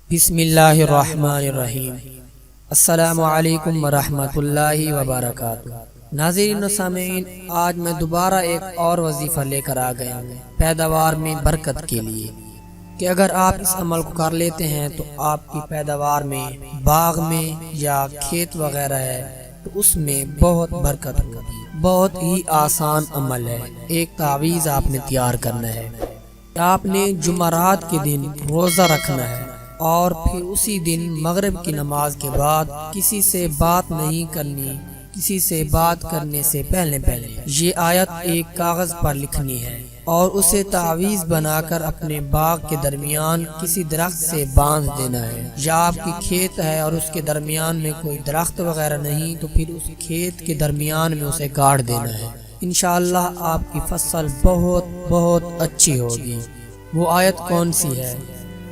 بسم اللہ الرحمن الرحیم۔ السلام علیکم ورحمۃ اللہ وبرکاتہ۔ ناظرین و سامعین، آج میں دوبارہ ایک اور وظیفہ لے کر آ گیا ہوں پیداوار میں برکت کے لیے، کہ اگر آپ اس عمل کو کر لیتے ہیں تو آپ کی پیداوار میں، باغ میں یا کھیت وغیرہ ہے تو اس میں بہت برکت ہوگی۔ بہت ہی آسان عمل ہے۔ ایک تعویذ آپ نے تیار کرنا ہے۔ آپ نے جمعرات کے دن روزہ رکھنا ہے اور پھر اسی دن مغرب کی نماز کے بعد کسی سے بات نہیں کرنی، کسی سے بات کرنے سے پہلے یہ آیت ایک کاغذ پر لکھنی ہے اور اسے تعویذ بنا کر اپنے باغ کے درمیان کسی درخت سے باندھ دینا ہے، یا آپ کی کھیت ہے اور اس کے درمیان میں کوئی درخت وغیرہ نہیں تو پھر اس کھیت کے درمیان میں اسے گاڑ دینا ہے۔ انشاءاللہ آپ کی فصل بہت بہت اچھی ہوگی۔ وہ آیت کون سی ہے؟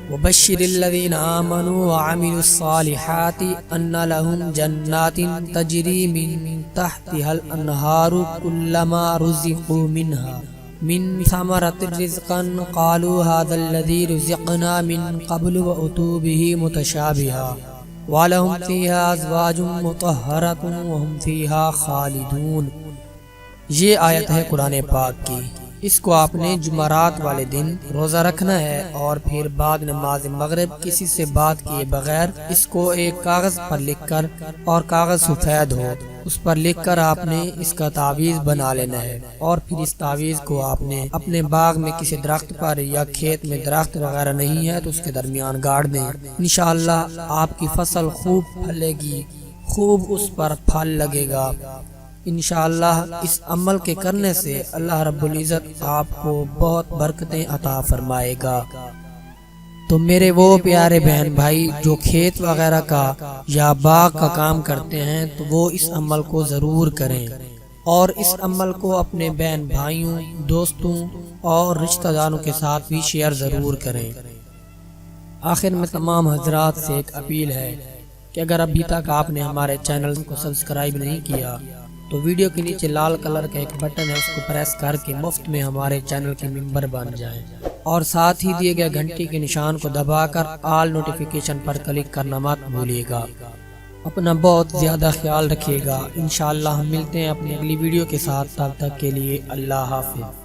وَبَشِّرِ الَّذِينَ آمَنُوا وَعَمِلُوا الصَّالِحَاتِ أَنَّ لَهُمْ جَنَّاتٍ تَجْرِي مِن تَحْتِهَا الْأَنْهَارُ كُلَّمَا رُزِقُوا مِنْهَا مِن ثَمَرَةٍ رِزْقًا قَالُوا هَذَا الَّذِي رُزِقْنَا مِن قَبْلُ وَأُتُوا بِهِ مُتَشَابِهًا وَلَهُمْ فِيهَا أَزْوَاجٌ مُطَهَّرَةٌ وَهُمْ فِيهَا خَالِدُونَ۔ یہ آیت ہے قرآن پاک کی۔ اس کو آپ نے جمعرات والے دن روزہ رکھنا ہے اور پھر بعد نماز مغرب کسی سے بات کیے بغیر اس کو ایک کاغذ پر لکھ کر، اور کاغذ سفید ہو، اس پر لکھ کر آپ نے اس کا تعویذ بنا لینا ہے، اور پھر اس تعویذ کو آپ نے اپنے باغ میں کسی درخت پر یا کھیت میں درخت وغیرہ نہیں ہے تو اس کے درمیان گاڑ دیں۔ انشاءاللہ آپ کی فصل خوب پھلے گی، خوب اس پر پھل لگے گا۔ انشاءاللہ اس عمل کے کرنے سے اللہ رب العزت آپ کو بہت برکتیں عطا فرمائے گا۔ تو میرے وہ پیارے بہن بھائی جو کھیت وغیرہ کا یا باغ کا کام کرتے ہیں تو وہ اس عمل کو ضرور کریں، اور اس عمل کو اپنے بہن بھائیوں، دوستوں اور رشتہ داروں کے ساتھ بھی شیئر ضرور کریں۔ آخر میں تمام حضرات سے ایک اپیل ہے کہ اگر ابھی تک آپ نے ہمارے چینل کو سبسکرائب نہیں کیا تو ویڈیو کے نیچے لال کلر کا ایک بٹن ہے، اس کو پریس کر کے مفت میں ہمارے چینل کے ممبر بن جائیں، اور ساتھ ہی دیے گئے گھنٹی کے نشان کو دبا کر آل نوٹیفیکیشن پر کلک کرنا مت بھولیے گا۔ اپنا بہت زیادہ خیال رکھیے گا۔ انشاءاللہ ہم ملتے ہیں اپنی اگلی ویڈیو کے ساتھ، تب تک کے لیے اللہ حافظ۔